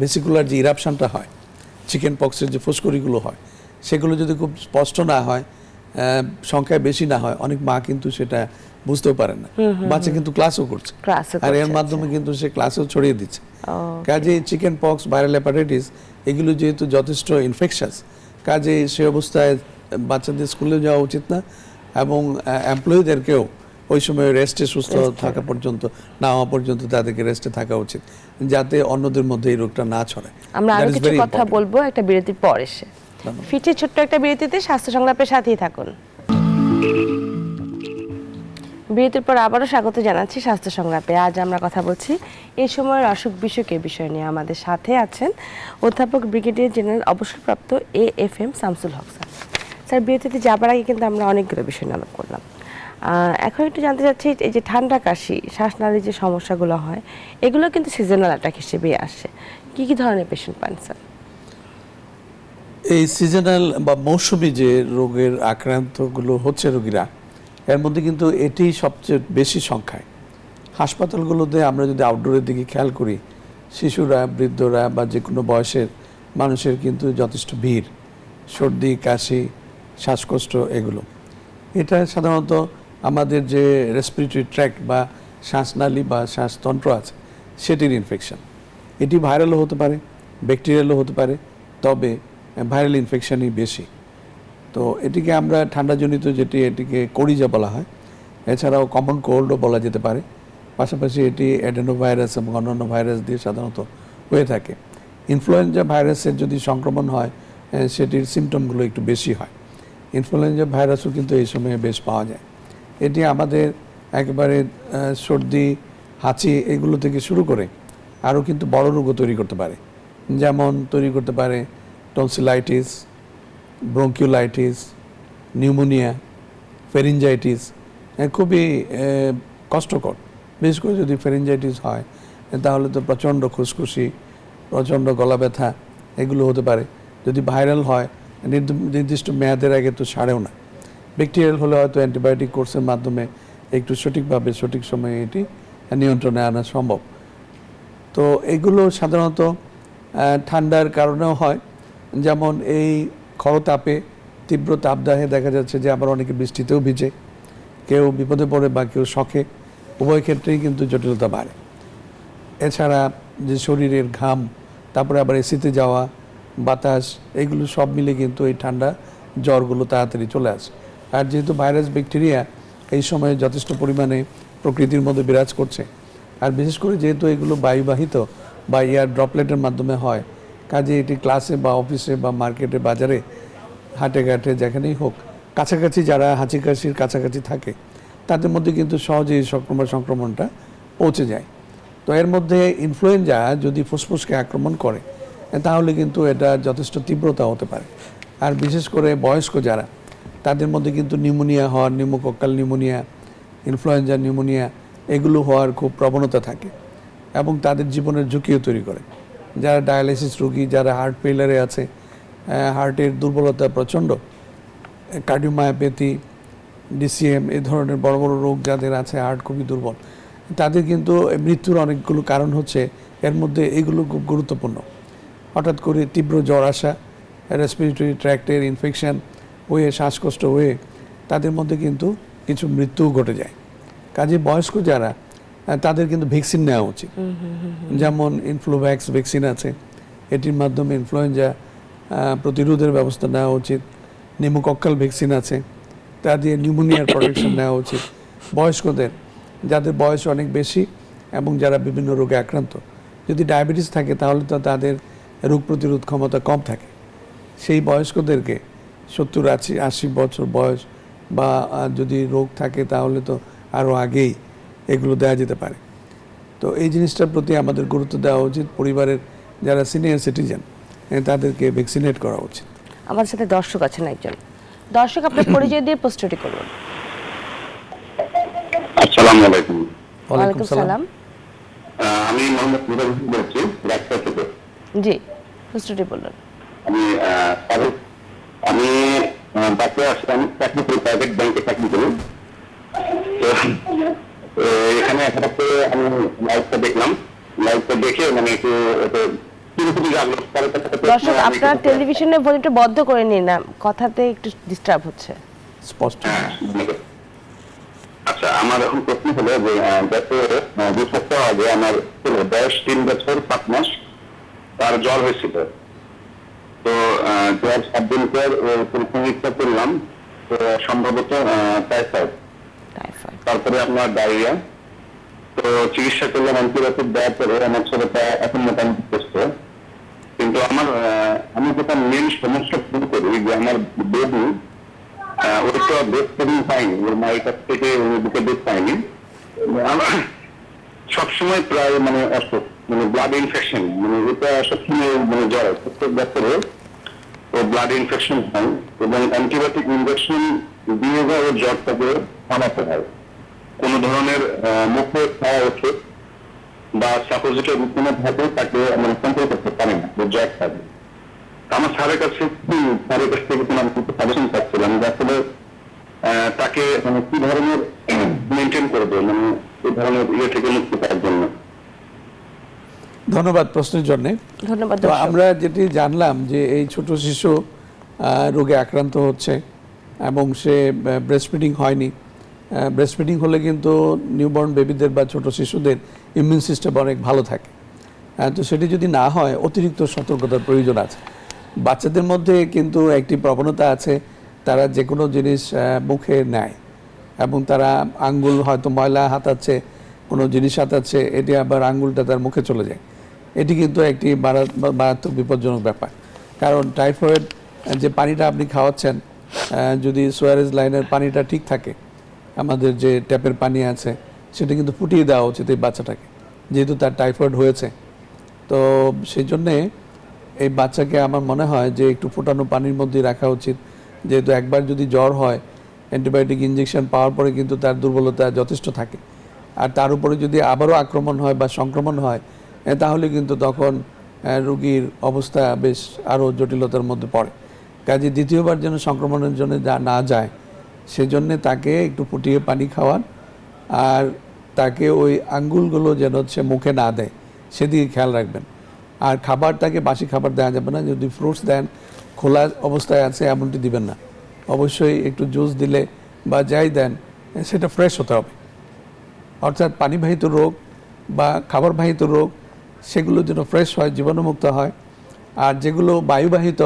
[SPEAKER 2] ভেসিকুলার যে ইরাপশনটা হয়, চিকেন পক্সের যে ফুসকুড়িগুলো হয়, সেগুলো যদি খুব স্পষ্ট না হয়, সংখ্যায় বেশি না হয়, অনেক মা কিন্তু সেটা বুঝতেও পারেন না। বাচ্চা কিন্তু ক্লাসও করছে, আর এর মাধ্যমে কিন্তু সে ক্লাসেও ছড়িয়ে দিচ্ছে। কাজে চিকেন পক্স, ভাইরাল হেপাটাইটিস, এগুলো যেহেতু যথেষ্ট ইনফেকশাস, কাজে সে অবস্থায় বাচ্চাদের স্কুলে যাওয়া উচিত না, এবং এমপ্লয়ীদেরকেও ওই সময় রেস্টে সুস্থ থাকা পর্যন্ত, না হওয়া পর্যন্ত তাদেরকে রেস্টে থাকা উচিত, যাতে অন্যদের মধ্যে এই রোগটা না ছড়ায়।
[SPEAKER 1] আমরা আরো কিছু কথা বলবো একটা বিরতির পর এসে। ফিরছি ছোট্ট একটা বিরতিতে, স্বাস্থ্য সংলাপের সাথেই থাকুন। বিরতির পর আবারও স্বাগত জানাচ্ছি স্বাস্থ্য সংলাপে। আজ আমরা কথা বলছি এই সময়ের অসুখ বিসুখের বিষয় নিয়ে। আমাদের সাথে আছেন অধ্যাপক ব্রিগেডিয়ার জেনারেল অবসরপ্রাপ্ত AFM শামসুল হক স্যার। স্যার, বিরতিতে যাবার আগে কিন্তু আমরা অনেকগুলো বিষয় নিয়ে আলোচনা করলাম। এখন একটু জানতে চাচ্ছি, এই যে ঠান্ডা কাশি, শ্বাসনালীর যে সমস্যাগুলো হয়, এগুলো কিন্তু সিজনাল অ্যাটাক হিসেবে আসে। কি কি ধরনের পেশেন্ট পান স্যার?
[SPEAKER 2] এই সিজনাল বা মৌসুমি যে রোগের আক্রান্তগুলো হচ্ছে রোগীরা, এর মধ্যে কিন্তু এটি সবচেয়ে বেশি সংখ্যায়। হাসপাতালগুলোতে আমরা যদি আউটডোরের দিকে খেয়াল করি, শিশুরা, বৃদ্ধরা বা যে কোনো বয়সের মানুষের কিন্তু যথেষ্ট ভিড়, সর্দি, কাশি, শ্বাসকষ্ট এগুলো। এটা সাধারণত আমাদের যে রেসপিরেটরি ট্র্যাক্ট বা শ্বাসনালী বা শ্বাসতন্ত্র আছে সেটির ইনফেকশন। এটি ভাইরালও হতে পারে, ব্যাকটেরিয়ালও হতে পারে, তবে ভাইরাল ইনফেকশনই বেশি। তো এটিকে আমরা ঠান্ডাজনিত এটিকে কলিজা বলা হয়। এছাড়াও কমন কোল্ডও বলা যেতে পারে। পাশাপাশি এটি অ্যাডেনোভাইরাস এবং অন্যান্য ভাইরাস দিয়ে সাধারণত হয়ে থাকে। ইনফ্লুয়েঞ্জা ভাইরাসের যদি সংক্রমণ হয় সেটির সিমটমগুলো একটু বেশি হয়। ইনফ্লুয়েঞ্জা ভাইরাসও কিন্তু এই সময়ে বেশ পাওয়া যায়। এটি আমাদের একেবারে সর্দি, হাঁচি এগুলো থেকে শুরু করে আরও কিন্তু বড় রোগও তৈরি করতে পারে। যেমন তৈরি করতে পারে টনসিলাইটিস, ব্রঙ্কিওলাইটিস, নিউমোনিয়া, ফেরিনজাইটিস। খুবই কষ্টকর। বিশেষ করে যদি ফেরিনজাইটিস হয় তাহলে তো প্রচণ্ড খুসখুসি, প্রচণ্ড গলা ব্যথা এগুলো হতে পারে। যদি ভাইরাল হয় নির্দিষ্ট মেয়াদের আগে তো সারেও না। ব্যাকটেরিয়াল হলে হয়তো অ্যান্টিবায়োটিক কোর্সের মাধ্যমে একটু সঠিকভাবে সঠিক সময়ে এটি নিয়ন্ত্রণে আনা সম্ভব। তো এগুলো সাধারণত ঠান্ডার কারণেও হয়। যেমন এই খরতাপে, তীব্র তাপদাহে দেখা যাচ্ছে যে আবার অনেকে বৃষ্টিতেও ভিজে, কেউ বিপদে পড়ে বা কেউ শখে, উভয় ক্ষেত্রেই কিন্তু জটিলতা বাড়ে। এছাড়া যে শরীরের ঘাম, তারপরে আবার এসিতে যাওয়া, বাতাস, এগুলো সব মিলে কিন্তু এই ঠান্ডা জ্বরগুলো তাড়াতাড়ি চলে আসে। আর যেহেতু ভাইরাস, ব্যাকটেরিয়া এই সময়ে যথেষ্ট পরিমাণে প্রকৃতির মধ্যে বিরাজ করছে, আর বিশেষ করে যেহেতু এগুলো বায়ুবাহিত বা এয়ার ড্রপলেটের মাধ্যমে হয়, কাজে এটি ক্লাসে বা অফিসে বা মার্কেটে, বাজারে, হাটে ঘাটে যেখানেই হোক, কাছাকাছি যারা হাঁচি কাশির কাছাকাছি থাকে তাদের মধ্যে কিন্তু সহজেই সংক্রমণটা পৌঁছে যায়। তো এর মধ্যে ইনফ্লুয়েঞ্জা যদি ফুসফুসকে আক্রমণ করে তাহলে কিন্তু এটা যথেষ্ট তীব্রতা হতে পারে। আর বিশেষ করে বয়স্ক যারা, তাদের মধ্যে কিন্তু নিউমোনিয়া হওয়ার, নিউমোকক্কাল নিউমোনিয়া, ইনফ্লুয়েঞ্জা নিউমোনিয়া এগুলো হওয়ার খুব প্রবণতা থাকে এবং তাদের জীবনের ঝুঁকিও তৈরি করে। যারা ডায়ালিসিস রোগী, যারা হার্ট ফেইলারে আছে, হার্টের দুর্বলতা প্রচণ্ড, কার্ডিওমায়োপ্যাথি, ডিসিএম এই ধরনের বড় বড় রোগ যাদের আছে, হার্ট খুবই দুর্বল, তাদের কিন্তু মৃত্যুর অনেকগুলো কারণ হচ্ছে, এর মধ্যে এগুলো খুব গুরুত্বপূর্ণ। হঠাৎ করে তীব্র জ্বর আসা, রেসপিরেটরি ট্র্যাক্টের ইনফেকশন হয়ে, শ্বাসকষ্ট হয়ে তাদের মধ্যে কিন্তু কিছু মৃত্যুও ঘটে যায়। কাজে বয়স্ক যারা, তাদের কিন্তু ভ্যাকসিন নেওয়া উচিত। যেমন ইনফ্লুভ্যাক্স ভ্যাকসিন আছে, এটির মাধ্যমে ইনফ্লুয়েঞ্জা প্রতিরোধের ব্যবস্থা নেওয়া উচিত। নিউমোকক্কাল ভ্যাকসিন আছে, তা দিয়ে নিউমোনিয়ার প্রোটেকশন নেওয়া উচিত। বয়স্কদের, যাদের বয়স অনেক বেশি এবং যারা বিভিন্ন রোগে আক্রান্ত, যদি ডায়াবেটিস থাকে তাহলে তো তাদের রোগ প্রতিরোধ ক্ষমতা কম থাকে। সেই বয়স্কদেরকে 70-80 বছর বয়স বা যদি রোগ থাকে তাহলে তো আরও আগেই এগুলো দেওয়া যেতে পারে। তো এই জিনিসটার প্রতি আমাদের গুরুত্ব দেওয়া উচিত। পরিবারের যারা সিনিয়র সিটিজেন তাদেরকে ভ্যাকসিনেট করা উচিত।
[SPEAKER 1] আমাদের সাথে দর্শক আছেন একজন। দর্শক, আপনার পরিচয় দিয়ে প্রশ্নটি করুন।
[SPEAKER 3] আসসালামু আলাইকুম।
[SPEAKER 1] ওয়ালাইকুম সালাম।
[SPEAKER 3] আমি মোহাম্মদ মুজাহিদ হোসেন বলছি, রাজশাহী থেকে।
[SPEAKER 1] জি, প্রশ্নটি বলুন।
[SPEAKER 3] আমি বাচ্চা আসলাম, চাকরি করি, প্রাইভেট ব্যাংকে চাকরি করি। তো এখানে হঠাৎ আমি লাইভটা দেখলাম, লাইভটা দেখে মানে একটু
[SPEAKER 1] দর্শক, আপনার টেলিভিশনের ভলিউমটা বন্ধ করে নিন না, কথাতে একটু ডিস্টার্ব হচ্ছে।
[SPEAKER 2] স্পষ্ট।
[SPEAKER 3] আচ্ছা, আমার এখন প্রশ্ন হলো যে গত 2 সপ্তাহ আগে আমার বয়স 3 বছর 7 মাস, তার জ্বর হয়েছিল। তো জ্বর 7 দিন পর পরীক্ষা করলাম, তো সম্ভবত টাইফয়েড, তারপরে আপনার ডায়রিয়া। তো চিকিৎসা করলাম, অ্যান্টিবায়োটিক দেওয়ার পরে আমার ছেলেটা এখন মোটামুটি সুস্থ। কিন্তু আমি যেটা মেন সমস্যা শুরু করি যে আমার বেবি, ওই তো ব্রেস্ট ফিডিং পাইনি, ওর মায়ের কাছ থেকে বুকে দুধ পাইনি। সবসময় প্রায় মানে অসুখ, মানে ব্লাড ইনফেকশন, মানে এটা সবসময় মানে জ্বর, প্রত্যেক বছরে ও ব্লাড ইনফেকশন হয় এবং অ্যান্টিবায়োটিক ইনজেকশন দিয়ে যায় ওর জ্বরটাকে থামাতে হয়। কোনো ধরনের মুখে খাওয়া ওষুধ বা সাপোজিটরি রুটিনে থাকে তাকে মানে কন্ট্রোল করতে পারে না, ওর জ্বর থাকে। আমার স্যারের কাছ থেকে আমি কিছু সাজেশন পাচ্ছিলাম যে আসলে তাকে মানে কি ধরনের মেনটেন করবো, মানে এই ধরনের ইয়ে থেকে মুক্তি পাওয়ার জন্য?
[SPEAKER 2] ধন্যবাদ প্রশ্নের জন্য।
[SPEAKER 1] ধন্যবাদ
[SPEAKER 2] তো
[SPEAKER 1] দর্শক।
[SPEAKER 2] আমরা যেটি জানলাম যে এই ছোট শিশু রোগে আক্রান্ত হচ্ছে এবং সে ব্রেস্ট ফিডিং হয়নি। ব্রেস্ট ফিডিং হলে কিন্তু নিউবর্ন বেবিদের বা ছোট শিশুদের ইমিউন সিস্টেম অনেক ভালো থাকে। তো সেটি যদি না হয় অতিরিক্ত সতর্কতার প্রয়োজন আছে। বাচ্চাদের মধ্যে কিন্তু একটি প্রবণতা আছে, তারা যে কোনো জিনিস মুখে নেয় এবং তারা আঙ্গুল হয়তো ময়লা হাতাচ্ছে, কোনো জিনিস হাতাচ্ছে, এটি আবার আঙ্গুলটা তার মুখে চলে যায়। এটি কিন্তু একটি মারাত্মক বিপজ্জনক ব্যাপার। কারণ টাইফয়েড যে পানিটা আপনি খাওয়াচ্ছেন, যদি সোয়ারেজ লাইনের পানিটা ঠিক থাকে, আমাদের যে ট্যাপের পানি আছে সেটা কিন্তু ফুটিয়ে দেওয়া উচিত এই বাচ্চাটাকে, যেহেতু তার টাইফয়েড হয়েছে। তো সেই জন্যে এই বাচ্চাকে আমার মনে হয় যে একটু ফোটানো পানির মধ্যে রাখা উচিত, যেহেতু একবার যদি জ্বর হয় অ্যান্টিবায়োটিক ইঞ্জেকশন পাওয়ার পরে কিন্তু তার দুর্বলতা যথেষ্ট থাকে। আর তার উপরে যদি আবারও আক্রমণ হয় বা সংক্রমণ হয়, তাহলে কিন্তু তখন রোগীর অবস্থা বেশ আরও জটিলতার মধ্যে পড়ে। কাজে দ্বিতীয়বার যেন সংক্রমণের জন্য না যায় সেজন্যে তাকে একটু ফুটিয়ে পানি খাওয়ান, আর তাকে ওই আঙ্গুলগুলো যেন হচ্ছে মুখে না দেয় সেদিকে খেয়াল রাখবেন। আর খাবার তাকে বাসি খাবার দেওয়া যাবে না। যদি ফ্রুটস দেন, খোলা অবস্থায় আছে এমনটি দিবেন না। অবশ্যই একটু জুস দিলে বা যাই দেন সেটা ফ্রেশ হতে হবে। অর্থাৎ পানিবাহিত রোগ বা খাবারবাহিত রোগ সেগুলো যেন ফ্রেশ হয়, জীবাণুমুক্ত হয়। আর যেগুলো বায়ুবাহিত,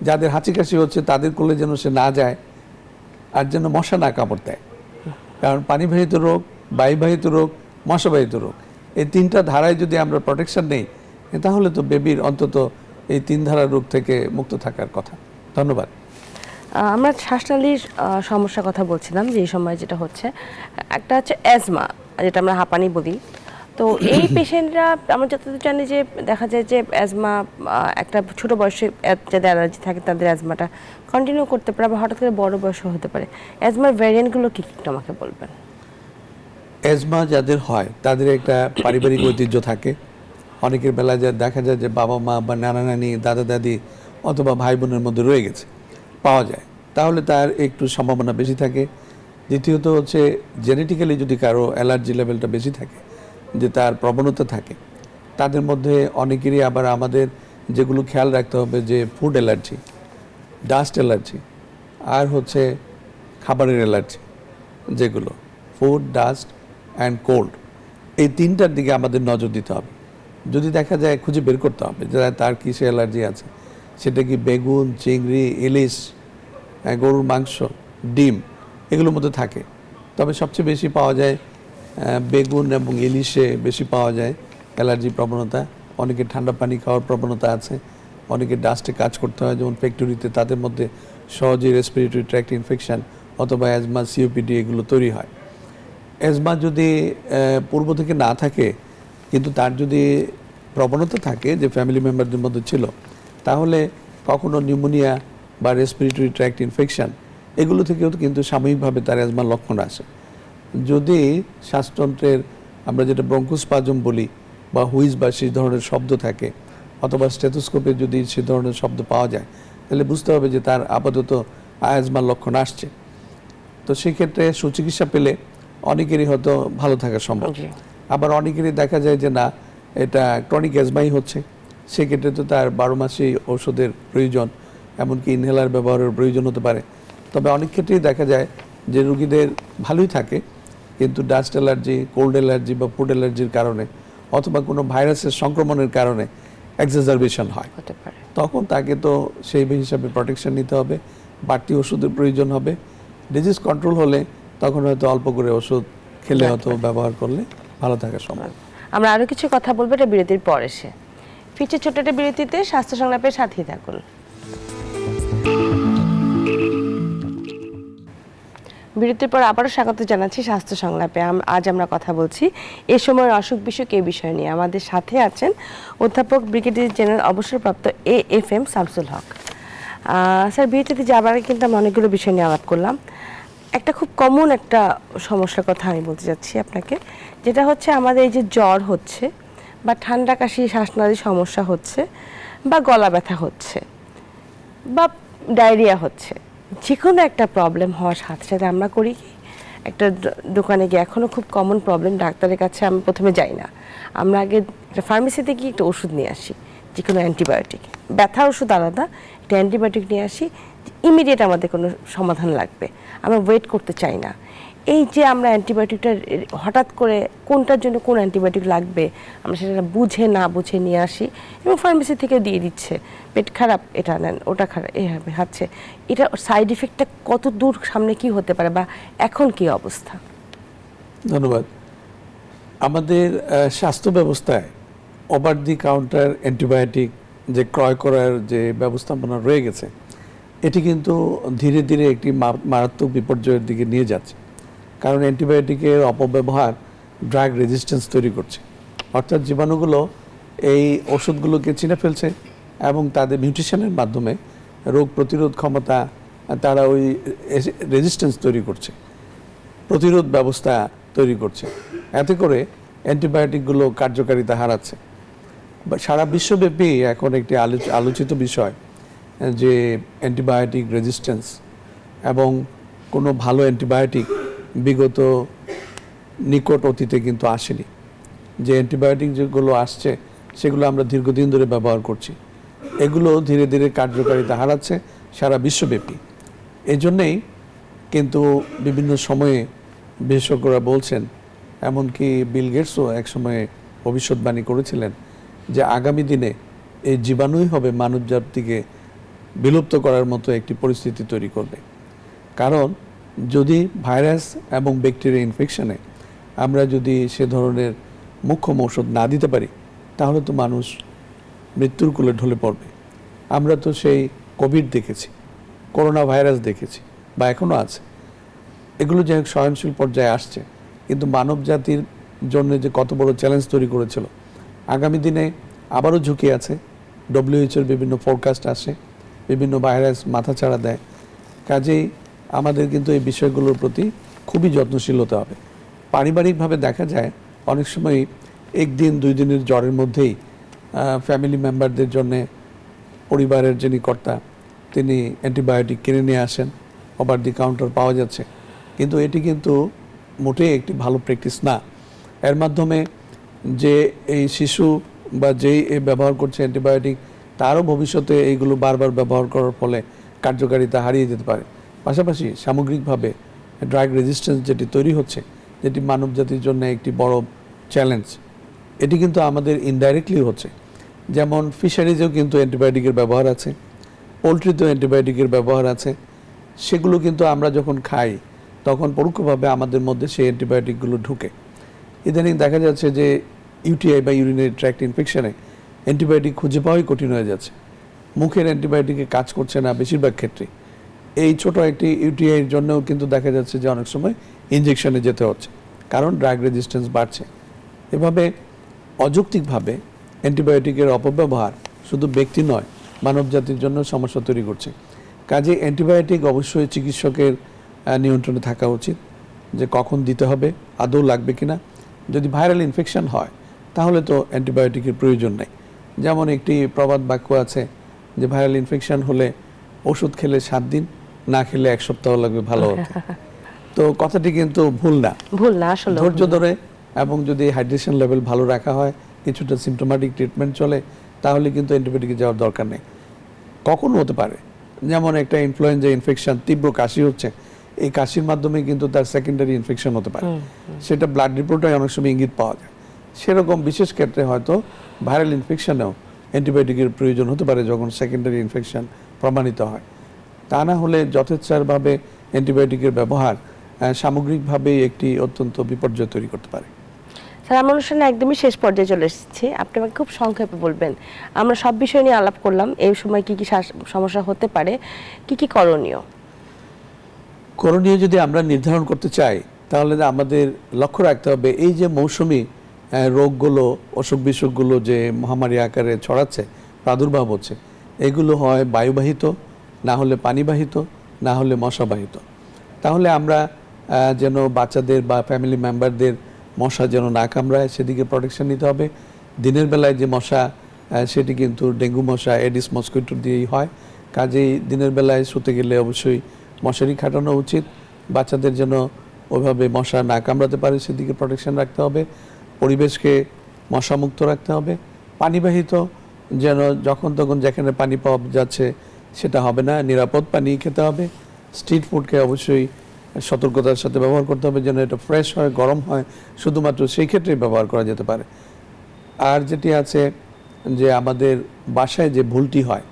[SPEAKER 2] যাদের হাঁচি কাশি হচ্ছে তাদের কোলে যেন সে না যায়, আর যেন মশা না কামড় দেয়। কারণ পানিবাহিত রোগ, বায়ুবাহিত রোগ, মশাবাহিত রোগ, এই তিনটা ধারায় যদি আমরা প্রোটেকশন নেই, তাহলে তো বেবির অন্তত এই তিন ধারার রোগ থেকে মুক্ত থাকার কথা। ধন্যবাদ।
[SPEAKER 1] আমরা শ্বাসনালীর সমস্যার কথা বলছিলাম, যে এই সময় যেটা হচ্ছে, একটা হচ্ছে অ্যাজমা, যেটা আমরা হাঁপানি বলি। তো এই পেশেন্টরা আমরা যতদূর জানি যে দেখা যায় যে অ্যাজমা একটা ছোট বয়সে যাদের অ্যালার্জি থাকে তাদের অ্যাজমাটা কন্টিনিউ করতে পারে, বা হঠাৎ করে বড় বয়সে হতে পারে। অ্যাজমার ভ্যারিয়েন্টগুলো কী কী আমাকে বলবেন?
[SPEAKER 2] অ্যাজমা যাদের হয় তাদের একটা পারিবারিক ঐতিহ্য থাকে। অনেকের বেলায় দেখা যায় যে বাবা মা বা নানা নানি, দাদা দাদি অথবা ভাই বোনের মধ্যে রয়ে গেছে, পাওয়া যায়, তাহলে তার একটু সম্ভাবনা বেশি থাকে। দ্বিতীয়ত হচ্ছে জেনেটিক্যালি যদি কারো অ্যালার্জি লেভেলটা বেশি থাকে, যে তার প্রবণতা থাকে, তাদের মধ্যে অনেকেরই আবার আমাদের যেগুলো খেয়াল রাখতে হবে যে ফুড অ্যালার্জি, ডাস্ট অ্যালার্জি, আর হচ্ছে খাবারের অ্যালার্জি, যেগুলো ফুড, ডাস্ট অ্যান্ড কোল্ড, এই তিনটার দিকে আমাদের নজর দিতে হবে। যদি দেখা যায় খুঁজে বের করতে হবে যে তার কিসে অ্যালার্জি আছে, সেটা কি বেগুন, চিংড়ি, ইলিশ, গরুর মাংস, ডিম, এগুলোর মধ্যে থাকে। তবে সবচেয়ে বেশি পাওয়া যায় বেগুন এবং ইলিশে বেশি পাওয়া যায় অ্যালার্জি প্রবণতা। অনেকের ঠান্ডা পানি খাওয়ার প্রবণতা আছে, অনেকের ডাস্টে কাজ করতে হয় যেমন ফ্যাক্টরিতে, তাদের মধ্যে সহজেই রেসপিরেটরি ট্র্যাক্ট ইনফেকশন অথবা অ্যাজমা, সিওপিডি এগুলো তৈরি হয়। অ্যাজমা যদি পূর্ব থেকে না থাকে, কিন্তু তার যদি প্রবণতা থাকে যে ফ্যামিলি মেম্বারদের মধ্যে ছিল, তাহলে কখনো নিউমোনিয়া বা রেসপিরেটরি ট্র্যাক্ট ইনফেকশন এগুলো থেকেও কিন্তু সাময়িকভাবে তার অ্যাজমার লক্ষণ আসে। যদি শ্বাসতন্ত্রের আমরা যেটা ব্রঙ্কোস্পাজম বলি বা হুইজ বা সেই ধরনের শব্দ থাকে, অথবা স্টেথোস্কোপে যদি সে ধরনের শব্দ পাওয়া যায়, তাহলে বুঝতে হবে যে তার আপাতত অ্যাজমার লক্ষণ আসছে। তো সেক্ষেত্রে সুচিকিৎসা পেলে অনেকেরই হয়তো ভালো থাকা সম্ভব। আবার অনেকেরই দেখা যায় যে না, এটা ক্রনিক অ্যাজমাই হচ্ছে, সেক্ষেত্রে তো তার 12 মাসেই ওষুধের প্রয়োজন, এমনকি ইনহেলার ব্যবহারের প্রয়োজন হতে পারে। তবে অনেক ক্ষেত্রেই দেখা যায় যে রুগীদের ভালোই থাকে, কিন্তু ডাস্ট অ্যালার্জি, কোল্ড অ্যালার্জি বা ফুড অ্যালার্জির কারণে অথবা কোনো ভাইরাসের সংক্রমণের কারণে এক্সাজারবেশন হয়, তখন তাকে তো সেই হিসাবে প্রোটেকশন নিতে হবে, বাড়তি ওষুধের প্রয়োজন হবে। ডিজিজ কন্ট্রোল হলে তখন হয়তো অল্প করে ওষুধ খেলে অথবা ব্যবহার করলে ভালো থাকা সম্ভব।
[SPEAKER 1] আমরা আরও কিছু কথা বলবো এটা বিরতির পর এসে। ফিরছে ছোট্ট একটা বিরতিতে, স্বাস্থ্য সংলাপের সাথেই থাকুন। বিরতির পর আবারও স্বাগত জানাচ্ছি স্বাস্থ্য সংলাপে। আজ আমরা কথা বলছি এ সময়ের অসুখ বিসুখ এই বিষয় নিয়ে। আমাদের সাথে আছেন অধ্যাপক ব্রিগেডিয়ার জেনারেল অবসরপ্রাপ্ত AFM শামসুল হক। স্যার, বিরতিতে যাবার আগে কিন্তু আমরা অনেকগুলো বিষয় নিয়ে আলাপ করলাম। একটা খুব কমন একটা সমস্যার কথা আমি বলতে চাচ্ছি আপনাকে, যেটা হচ্ছে আমাদের এই যে জ্বর হচ্ছে বা ঠান্ডা কাশি, শ্বাসনালীর সমস্যা হচ্ছে বা গলা ব্যথা হচ্ছে বা ডায়রিয়া হচ্ছে, যে কোনো একটা প্রবলেম হওয়ার সাথে সাথে আমরা করি কি, একটা দোকানে গিয়ে এখনও খুব কমন প্রবলেম, ডাক্তারের কাছে আমি প্রথমে যাই না, আমরা আগে একটা ফার্মেসিতে গিয়ে একটা ওষুধ নিয়ে আসি, যে কোনো অ্যান্টিবায়োটিক, ব্যথা ওষুধ আলাদা, একটা অ্যান্টিবায়োটিক নিয়ে আসি, ইমিডিয়েট আমাদের কোনো সমাধান লাগবে, আমরা ওয়েট করতে চাই না। এই যে আমরা অ্যান্টিবায়োটিকটা হঠাৎ করে কোনটার জন্য কোন অ্যান্টিবায়োটিক লাগবে আমরা সেটা বুঝে না বুঝে নিয়ে আসি এবং ফার্মেসি থেকে দিয়ে দিচ্ছে, পেট খারাপ এটা নেন, ওটা খারাপ এইভাবে হচ্ছে, এটা সাইড ইফেক্টটা কত দূর সামনে কি হতে পারে বা এখন কি অবস্থা?
[SPEAKER 2] ধন্যবাদ। আমাদের স্বাস্থ্য ব্যবস্থায় ওভার দি কাউন্টার অ্যান্টিবায়োটিক যে ক্রয় করার যে ব্যবস্থাপনা রয়ে গেছে, এটি কিন্তু ধীরে ধীরে একটি মারাত্মক বিপর্যয়ের দিকে নিয়ে যাচ্ছে। কারণ অ্যান্টিবায়োটিকের অপব্যবহার ড্রাগ রেজিস্ট্যান্স তৈরি করছে, অর্থাৎ জীবাণুগুলো এই ওষুধগুলোকে চিনে ফেলছে এবং তাদের মিউটেশনের মাধ্যমে রোগ প্রতিরোধ ক্ষমতা, তারা ওই রেজিস্ট্যান্স তৈরি করছে, প্রতিরোধ ব্যবস্থা তৈরি করছে, এতে করে অ্যান্টিবায়োটিকগুলো কার্যকারিতা হারাচ্ছে। সারা বিশ্বব্যাপী এখন একটি আলোচিত বিষয় যে অ্যান্টিবায়োটিক রেজিস্ট্যান্স, এবং কোনো ভালো অ্যান্টিবায়োটিক বিগত নিকট অতীতে কিন্তু আসেনি। যে অ্যান্টিবায়োটিক যেগুলো আসছে সেগুলো আমরা দীর্ঘদিন ধরে ব্যবহার করছি, এগুলো ধীরে ধীরে কার্যকারিতা হারাচ্ছে সারা বিশ্বব্যাপী। এই জন্যেই কিন্তু বিভিন্ন সময়ে বিশেষজ্ঞরা বলছেন, এমনকি বিল গেটসও এক সময়ে ভবিষ্যৎবাণী করেছিলেন যে আগামী দিনে এই জীবাণুই হবে মানব জাতিকে বিলুপ্ত করার মতো একটি পরিস্থিতি তৈরি করবে। কারণ যদি ভাইরাস এবং ব্যাকটেরিয়া ইনফেকশনে আমরা যদি সে ধরনের মোক্ষম ঔষধ না দিতে পারি, তাহলে তো মানুষ মৃত্যুর কোলে ঢলে পড়বে। আমরা তো সেই কোভিড দেখেছি, করোনা ভাইরাস দেখেছি, বা এখনও আছে। এগুলো যে সহনশীল পর্যায়ে আসছে, কিন্তু মানব জাতির জন্য যে কত বড় চ্যালেঞ্জ তৈরি করেছিল, আগামী দিনে আবারও ঝুঁকি আছে। ডব্লিউএইচওর বিভিন্ন ফোরকাস্ট আসে, বিভিন্ন ভাইরাস মাথাচাড়া দেয়। কাজেই আমাদের কিন্তু এই বিষয়গুলোর প্রতি খুবই যত্নশীল হতে হবে। পারিবারিকভাবে দেখা যায় অনেক সময় একদিন দুই দিনের জ্বরের মধ্যেই ফ্যামিলি মেম্বারদের জন্যে পরিবারের যিনি কর্তা তিনি অ্যান্টিবায়োটিক কিনে নিয়ে আসেন, ওভার দি কাউন্টার পাওয়া যাচ্ছে, কিন্তু এটি কিন্তু মোটেই একটি ভালো প্র্যাকটিস না। এর মাধ্যমে যে এই শিশু বা যেই ব্যবহার করছে অ্যান্টিবায়োটিক, তারও ভবিষ্যতে এইগুলো বারবার ব্যবহার করার ফলে কার্যকারিতা হারিয়ে যেতে পারে। পাশাপাশি সামগ্রিকভাবে ড্রাগ রেজিস্ট্যান্স যেটি তৈরি হচ্ছে, যেটি মানব জাতির জন্য একটি বড় চ্যালেঞ্জ, এটি কিন্তু আমাদের ইনডাইরেক্টলি হচ্ছে। যেমন ফিশারিজেও কিন্তু অ্যান্টিবায়োটিকের ব্যবহার আছে, পোলট্রিতেও অ্যান্টিবায়োটিকের ব্যবহার আছে। সেগুলো কিন্তু আমরা যখন খাই তখন পরোক্ষভাবে আমাদের মধ্যে সেই অ্যান্টিবায়োটিকগুলো ঢুকে। ইদানিং দেখা যাচ্ছে যে ইউটিআই বা ইউরিনারি ট্র্যাক্ট ইনফেকশনে অ্যান্টিবায়োটিক খুঁজে পাওয়াই কঠিন হয়ে যাচ্ছে। মুখের অ্যান্টিবায়োটিকে কাজ করছে না বেশিরভাগ ক্ষেত্রে। এই ছোট একটি ইউটিআইয়ের জন্যও কিন্তু দেখা যাচ্ছে যে অনেক সময় ইনজেকশনে যেতে হচ্ছে, কারণ ড্রাগ রেজিস্ট্যান্স বাড়ছে। এভাবে অযৌক্তিকভাবে অ্যান্টিবায়োটিকের অপব্যবহার শুধু ব্যক্তি নয়, মানব জাতির জন্য সমস্যা তৈরি করছে। কাজে অ্যান্টিবায়োটিক অবশ্যই চিকিৎসকের নিয়ন্ত্রণে থাকা উচিত, যে কখন দিতে হবে, আদৌ লাগবে কিনা। যদি ভাইরাল ইনফেকশন হয় তাহলে তো অ্যান্টিবায়োটিকের প্রয়োজন নেই। যেমন একটি প্রবাদ বাক্য আছে যে ভাইরাল ইনফেকশন হলে ওষুধ খেলে 7 দিন, না খেলে 1 সপ্তাহ লাগবে ভালো হতে। তো কথাটি কিন্তু ভুল না,
[SPEAKER 1] আসলে
[SPEAKER 2] ধৈর্য ধরে এবং যদি হাইড্রেশন লেভেল ভালো রাখা হয়, কিছুটা সিমটোম্যাটিক ট্রিটমেন্ট চলে, তাহলে কিন্তু অ্যান্টিবায়োটিকে যাওয়ার দরকার নেই। কখন হতে পারে, যেমন একটা ইনফ্লুয়েঞ্জা ইনফেকশন, তীব্র কাশি হচ্ছে, এই কাশির মাধ্যমে কিন্তু তার সেকেন্ডারি ইনফেকশন হতে পারে, সেটা ব্লাড রিপোর্টে অনেক সময় ইঙ্গিত পাওয়া যায়। সেরকম বিশেষ ক্ষেত্রে হয়তো ভাইরাল ইনফেকশনেও অ্যান্টিবায়োটিকের প্রয়োজন হতে পারে যখন সেকেন্ডারি ইনফেকশন প্রমাণিত হয়। তা না হলে যথেচ্ছারভাবে অ্যান্টিবায়োটিকের ব্যবহার সামগ্রিকভাবেই একটি অত্যন্ত বিপর্যয় তৈরি করতে পারে।
[SPEAKER 1] স্যার, আমরা অনুষ্ঠানে একদমই শেষ পর্যায়ে চলে এসেছি, আপনি আমাকে খুব সংক্ষেপে বলবেন। আমরা সব বিষয় নিয়ে আলাপ করলাম, এই সময় কি কি সমস্যা হতে পারে, কি কি করণীয়?
[SPEAKER 2] করণীয় যদি আমরা নির্ধারণ করতে চাই, তাহলে আমাদের লক্ষ্য রাখতে হবে এই যে মৌসুমি রোগগুলো, অসুখ বিসুখগুলো যে মহামারী আকারে ছড়াচ্ছে, প্রাদুর্ভাব হচ্ছে, এগুলো হয় বায়ুবাহিত, না হলে পানিবাহিত, না হলে মশাবাহিত। তাহলে আমরা যেন বাচ্চাদের বা ফ্যামিলি মেম্বারদের মশা যেন না কামড়ায় সেদিকে প্রোটেকশন নিতে হবে। দিনের বেলায় যে মশা, সেটি কিন্তু ডেঙ্গু মশা, এডিস মস্কিটো দিয়েই হয়। কাজেই দিনের বেলায় শুতে গেলে অবশ্যই মশারি খাটানো উচিত। বাচ্চাদের যেন ওইভাবে মশা না কামড়াতে পারে সেদিকে প্রোটেকশন রাখতে হবে, পরিবেশকে মশামুক্ত রাখতে হবে, পানিবাহিত যেন যখন তখন যেখানে পানি পাওয়া যাচ্ছে সেটা হবে না, নিরাপদ পানি খেতে হবে, স্ট্রিট ফুডকে অবশ্যই সতর্কতার সাথে ব্যবহার করতে হবে যেন এটা ফ্রেশ হয়, গরম হয়, শুধুমাত্র সেই ক্ষেত্রেই ব্যবহার করা যেতে পারে। আর যেটি আছে যে আমাদের বাসায় যে ভুলটি হয়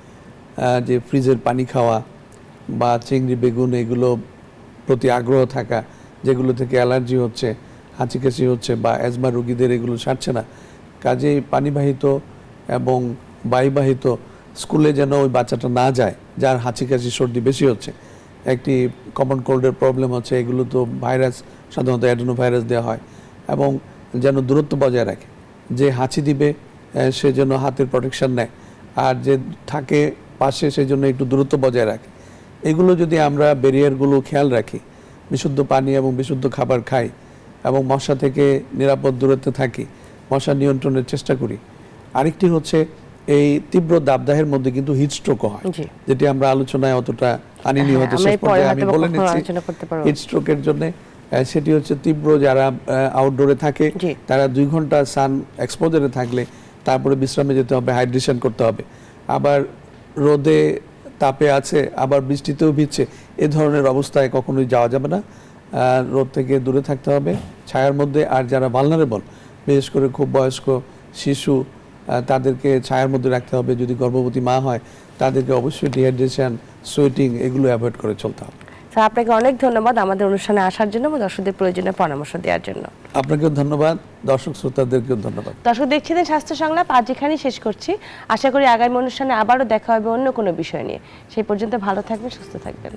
[SPEAKER 2] যে ফ্রিজের পানি খাওয়া বা চিংড়ি বেগুন এগুলো প্রতি আগ্রহ থাকা, যেগুলো থেকে অ্যালার্জি হচ্ছে, হাঁচি কাশি হচ্ছে বা অ্যাজমা রোগীদের এগুলো সারছে না, কাজেই পানিবাহিত এবং বায়ুবাহিত স্কুলে যেন ওই বাচ্চাটা না যায় যার হাঁচি কাশি সর্দি বেশি হচ্ছে, একটি কমন কোল্ডের প্রবলেম হচ্ছে, এগুলো তো ভাইরাস সাধারণত অ্যাডেনো ভাইরাস দেওয়া হয়, এবং যেন দূরত্ব বজায় রাখে, যে হাঁচি দিবে সে যেন হাতের প্রোটেকশন নেয়, আর যে থাকে পাশে সেই জন্য একটু দূরত্ব বজায় রাখে। এগুলো যদি আমরা ব্যারিয়ারগুলো খেয়াল রাখি, বিশুদ্ধ পানি এবং বিশুদ্ধ খাবার খাই এবং মশা থেকে নিরাপদ দূরত্বে থাকি, মশা নিয়ন্ত্রণের চেষ্টা করি। আরেকটি হচ্ছে এই তীব্র দাবদাহের মধ্যে কিন্তু হিটস্ট্রোকও হয়,
[SPEAKER 1] জি।
[SPEAKER 2] যেটি আমরা আলোচনায় অতটা আনিনি,
[SPEAKER 1] হ্যাঁ,
[SPEAKER 2] হয়তো
[SPEAKER 1] আমরা
[SPEAKER 2] শেষ
[SPEAKER 1] এর পরে
[SPEAKER 2] পর্যায়ে আমি
[SPEAKER 1] হয়তো
[SPEAKER 2] বলে
[SPEAKER 1] কখনো
[SPEAKER 2] নিচ্ছি।
[SPEAKER 1] আলোচনা করতে পারবো।
[SPEAKER 2] হিটস্ট্রোকের জন্য সেটি হচ্ছে তীব্র যারা আউটডোরে থাকে
[SPEAKER 1] জি।
[SPEAKER 2] তারা 2 ঘন্টা সান এক্সপোজারে থাকলে তারপরে বিশ্রামে যেতে হবে, হাইড্রেশন করতে হবে, আবার রোদে তাপে আছে আবার বৃষ্টিতেও ভিজছে, এ ধরনের অবস্থায় কখনোই যাওয়া যাবে না। রোদ থেকে দূরে থাকতে হবে, ছায়ার মধ্যে। আর যারা ভালনারেবল, বিশেষ করে খুব বয়স্ক শিশু, তাদেরকে ছায়ার মধ্যে রাখতে হবে। যদি গর্ভবতী মা হয় তাদেরকে অবশ্যই ডিহাইড্রেশন, সোয়েটিং এগুলো অ্যাভয়েড করে চলতে হবে।
[SPEAKER 1] স্যার, আপনাকে অনেক ধন্যবাদ আমাদের অনুষ্ঠানে আসার জন্য এবং দর্শকদের প্রয়োজনীয় পরামর্শ দেওয়ার জন্য।
[SPEAKER 2] আপনাকেও ধন্যবাদ, দর্শক শ্রোতাদেরকেও ধন্যবাদ।
[SPEAKER 1] দর্শক দেখছিলেন স্বাস্থ্য সংলাপ, আজ এখানেই শেষ করছি। আশা করি আগামী অনুষ্ঠানে আবারও দেখা হবে অন্য কোনো বিষয় নিয়ে। সেই পর্যন্ত ভালো থাকবেন, সুস্থ থাকবেন।